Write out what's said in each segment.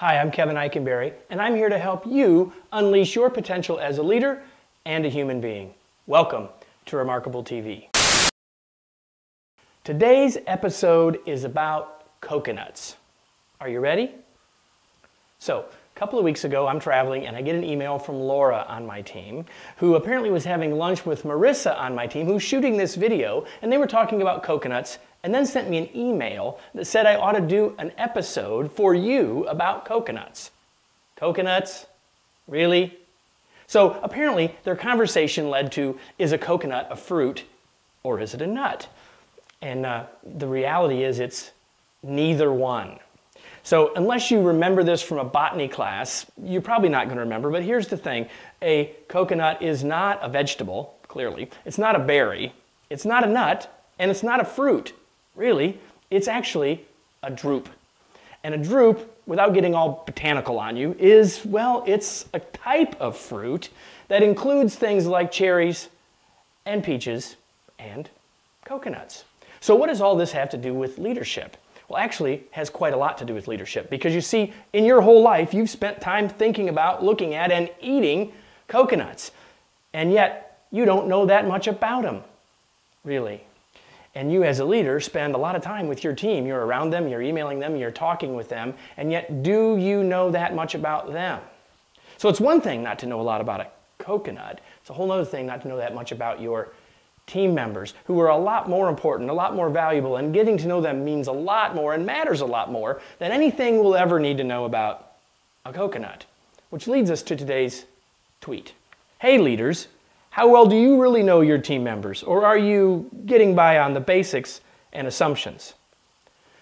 Hi, I'm Kevin Eikenberry, and I'm here to help you unleash your potential as a leader and a human being. Welcome to Remarkable TV. Today's episode is about coconuts. Are you ready? So, a couple of weeks ago, I'm traveling and I get an email from Laura on my team, who apparently was having lunch with Marissa on my team, who's shooting this video, and they were talking about coconuts, and then sent me an email that said I ought to do an episode for you about coconuts. Coconuts? Really? So apparently their conversation led to, is a coconut a fruit or is it a nut? And the reality is it's neither one. So unless you remember this from a botany class, you're probably not going to remember, but here's the thing. A coconut is not a vegetable, clearly. It's not a berry. It's not a nut, and it's not a fruit. Really, it's actually a drupe. And a drupe, without getting all botanical on you, is, well, it's a type of fruit that includes things like cherries and peaches and coconuts. So what does all this have to do with leadership? Well, actually, it has quite a lot to do with leadership, because you see, in your whole life, you've spent time thinking about, looking at, and eating coconuts. And yet, you don't know that much about them, really. And you as a leader spend a lot of time with your team. You're around them, you're emailing them, you're talking with them, and yet do you know that much about them? So it's one thing not to know a lot about a coconut. It's a whole other thing not to know that much about your team members, who are a lot more important, a lot more valuable, and getting to know them means a lot more and matters a lot more than anything we'll ever need to know about a coconut. Which leads us to today's tweet. Hey leaders, how well do you really know your team members, or are you getting by on the basics and assumptions?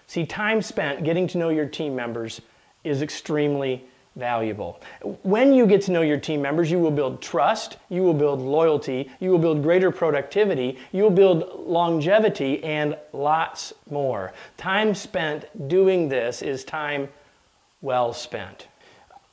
See, time spent getting to know your team members is extremely valuable. When you get to know your team members, you will build trust, you will build loyalty, you will build greater productivity, you will build longevity, and lots more. Time spent doing this is time well spent.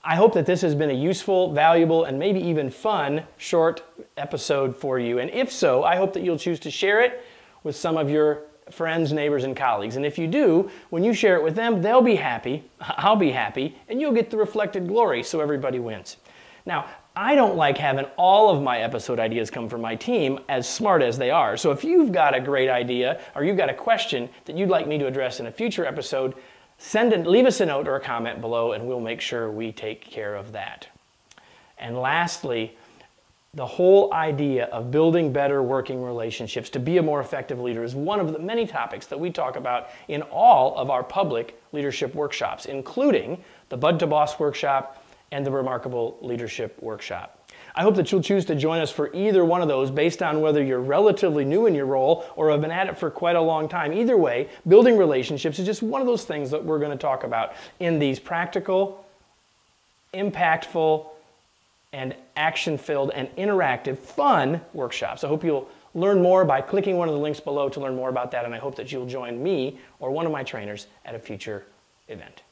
I hope that this has been a useful, valuable, and maybe even fun short episode for you. And if so, I hope that you'll choose to share it with some of your friends, neighbors, and colleagues. And if you do, when you share it with them, they'll be happy, I'll be happy, and you'll get the reflected glory, so everybody wins. Now, I don't like having all of my episode ideas come from my team, as smart as they are. So if you've got a great idea, or you've got a question that you'd like me to address in a future episode, leave us a note or a comment below, and we'll make sure we take care of that. And lastly, the whole idea of building better working relationships to be a more effective leader is one of the many topics that we talk about in all of our public leadership workshops, including the Bud to Boss workshop and the Remarkable Leadership workshop. I hope that you'll choose to join us for either one of those based on whether you're relatively new in your role or have been at it for quite a long time. Either way, building relationships is just one of those things that we're going to talk about in these practical, impactful, and action-filled and interactive, fun workshops. I hope you'll learn more by clicking one of the links below to learn more about that, and I hope that you'll join me or one of my trainers at a future event.